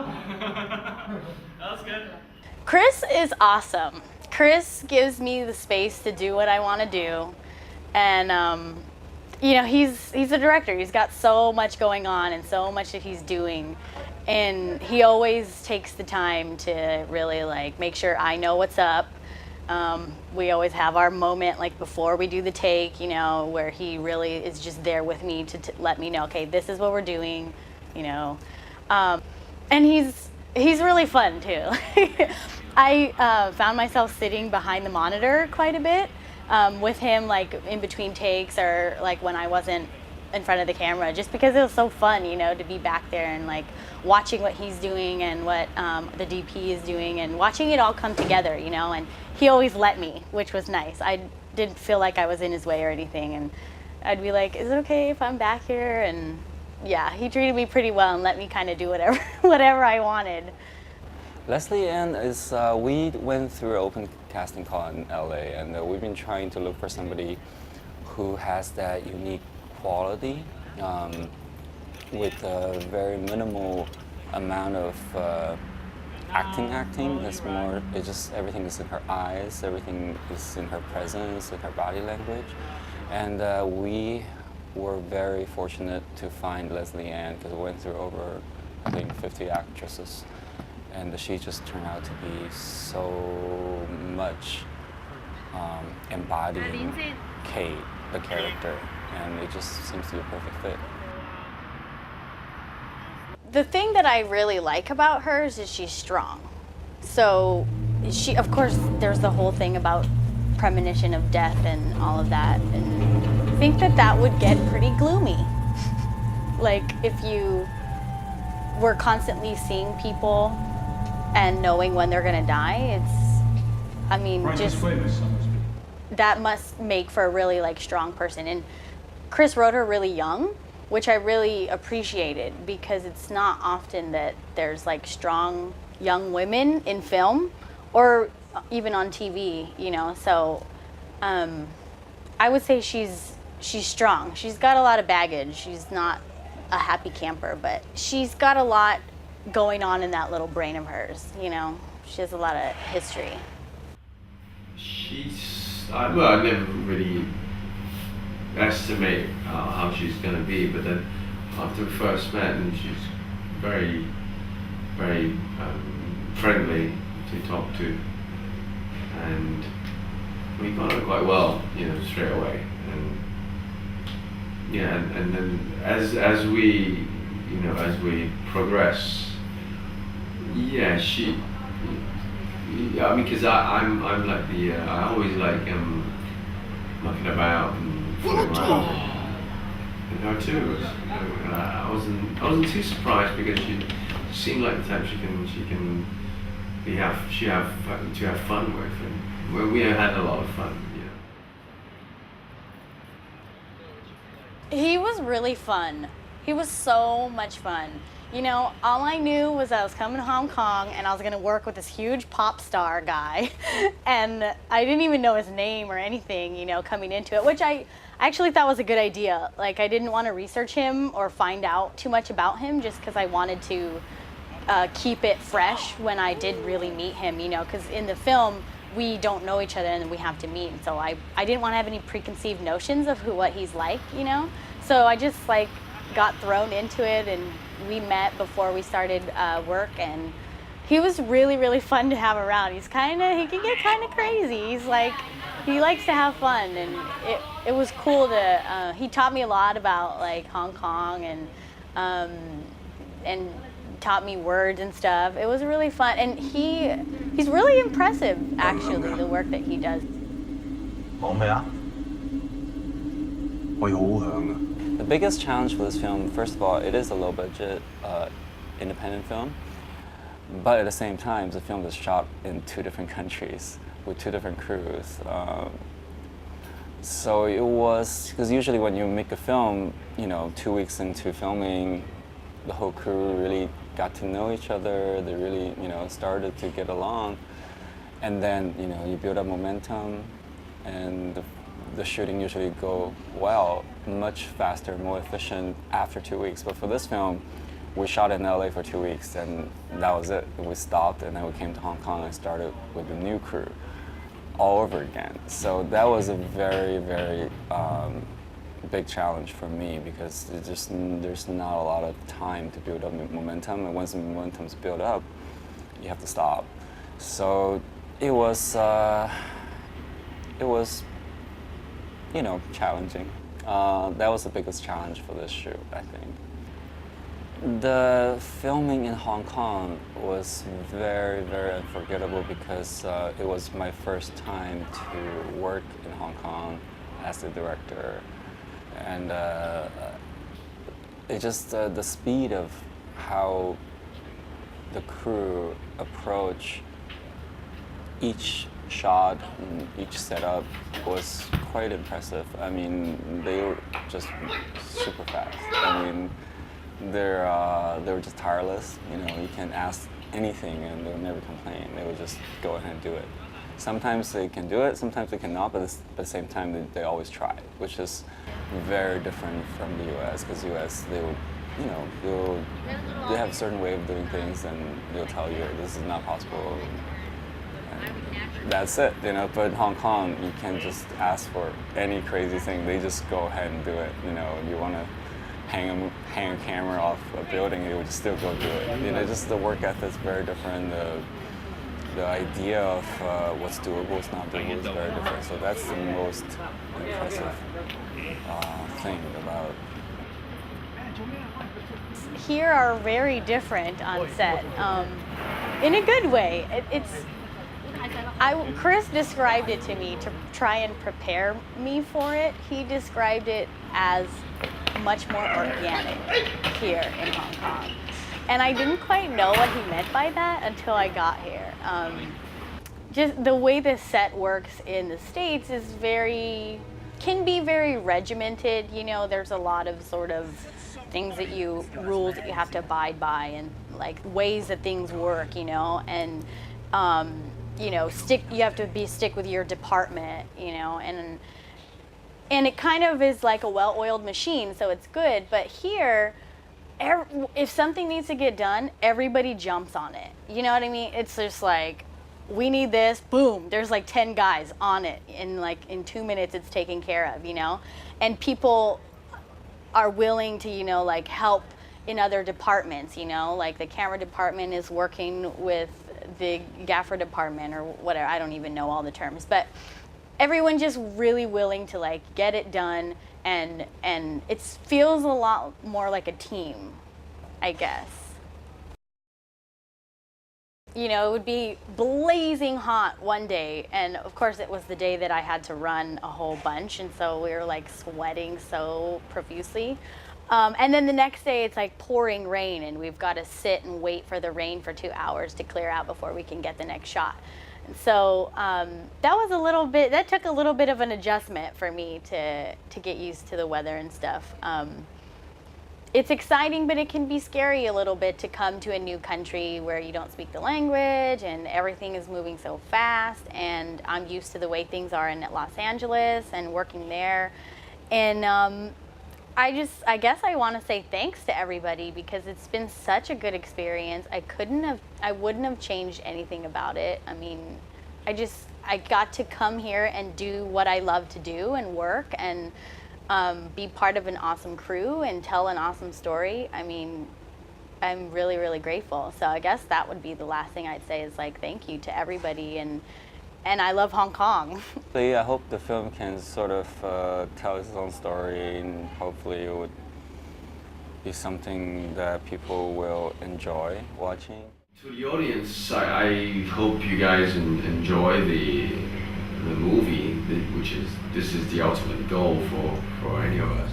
That was good. Chris is awesome. Chris gives me the space to do what I want to do, and he's a director. He's got so much going on and so much that he's doing, and he always takes the time to really like make sure I know what's up. We always have our moment like before we do the take, where he really is just there with me to let me know, okay, this is what we're doing, and he's really fun too. I found myself sitting behind the monitor quite a bit with him, like in between takes or like when I wasn't in front of the camera, just because it was so fun, to be back there and like watching what he's doing and what the DP is doing and watching it all come together, and he always let me, which was nice. I didn't feel like I was in his way or anything, and I'd be like, is it okay if I'm back here? And yeah, he treated me pretty well and let me kind of do whatever I wanted. Leslie Ann is, we went through an open casting call in LA, and we've been trying to look for somebody who has that unique quality with a very minimal amount of acting. It's more, everything is in her eyes, everything is in her presence, in her body language. And we were very fortunate to find Leslie Ann because we went through over, I think, 50 actresses. And she just turned out to be so much embodying Kate, the character, and it just seems to be a perfect fit. The thing that I really like about her is that she's strong. So she, of course, there's the whole thing about premonition of death and all of that, and I think that would get pretty gloomy. Like if you were constantly seeing people and knowing when they're gonna die, that must make for a really like strong person. And Chris wrote her really young, which I really appreciated because it's not often that there's like strong young women in film or even on TV, So I would say she's strong. She's got a lot of baggage. She's not a happy camper, but she's got a lot going on in that little brain of hers, She has a lot of history. I never really estimate how she's going to be, but then after we first met, and she's very, very friendly to talk to, and we got on quite well, straight away. And yeah, and then as we progress, yeah, because I'm like I always like mucking about and fooling around, and her too. I wasn't too surprised because she seemed like the type she can have fun with, and we had a lot of fun. He was really fun. He was so much fun. All I knew was I was coming to Hong Kong and I was gonna work with this huge pop star guy. And I didn't even know his name or anything, coming into it, which I actually thought was a good idea. Like, I didn't want to research him or find out too much about him just because I wanted to keep it fresh when I did really meet him, because in the film, we don't know each other and then we have to meet. And so I didn't want to have any preconceived notions of what he's like, So I just got thrown into it, and we met before we started work, and he was really, really fun to have around. He can get kind of crazy. He likes to have fun, and it was cool to, he taught me a lot about Hong Kong and taught me words and stuff. It was really fun, and he's really impressive, actually, the work that he does. The biggest challenge for this film, first of all, it is a low budget independent film, but at the same time, the film was shot in 2 different countries with 2 different crews. So it was, because usually when you make a film, 2 weeks into filming, the whole crew really got to know each other, they really, started to get along, and then, you build up momentum, and the shooting usually go well, much faster, more efficient after 2 weeks. But for this film, we shot in LA for 2 weeks, and that was it. We stopped, and then we came to Hong Kong and started with the new crew all over again. So that was a very, very big challenge for me, because there's not a lot of time to build up momentum, and once the momentum's built up, you have to stop. So it was challenging. That was the biggest challenge for this shoot, I think. The filming in Hong Kong was very, very unforgettable, because it was my first time to work in Hong Kong as the director. And it just, the speed of how the crew approach each shot and each setup was quite impressive. I mean, they were just super fast. I mean, they were just tireless. You can ask anything and they'll never complain. They would just go ahead and do it. Sometimes they can do it, sometimes they cannot, but at the same time they always try, which is very different from the U.S. Because U.S. they have a certain way of doing things, and they'll tell you this is not possible. And that's it, But in Hong Kong, you can just ask for any crazy thing. They just go ahead and do it. You want to hang a camera off a building, they would just still go do it. Just the work ethic is very different. The idea of what's doable, what's not doable is very different. So that's the most impressive thing about. Here are very different on set, in a good way. Chris described it to me to try and prepare me for it. He described it as much more organic here in Hong Kong. And I didn't quite know what he meant by that until I got here. Just the way the set works in the States is can be very regimented. There's a lot of sort of things rules that you have to abide by, and like ways that things work, and you have to stick with your department, and it kind of is like a well-oiled machine, so it's good. But here, if something needs to get done, everybody jumps on it. You know what I mean? It's just like, we need this, boom, there's like 10 guys on it, and like in 2 minutes it's taken care of, and people are willing to, like help in other departments, like the camera department is working with the gaffer department or whatever. I don't even know all the terms, but everyone's just really willing to like get it done, and it feels a lot more like a team, I guess. It would be blazing hot one day, and of course it was the day that I had to run a whole bunch, and so we were like sweating so profusely. And then the next day it's like pouring rain, and we've got to sit and wait for the rain for 2 hours to clear out before we can get the next shot. And so that took a little bit of an adjustment for me to get used to the weather and stuff. It's exciting, but it can be scary a little bit to come to a new country where you don't speak the language and everything is moving so fast. And I'm used to the way things are in Los Angeles and working there. And I guess I want to say thanks to everybody, because it's been such a good experience. I wouldn't have changed anything about it. I mean, I got to come here and do what I love to do and work, and be part of an awesome crew and tell an awesome story. I mean, I'm really, really grateful. So I guess that would be the last thing I'd say, is like thank you to everybody, and I love Hong Kong. I hope the film can sort of tell its own story, and hopefully it would be something that people will enjoy watching. To the audience, I hope you guys enjoy the movie, this is the ultimate goal for any of us.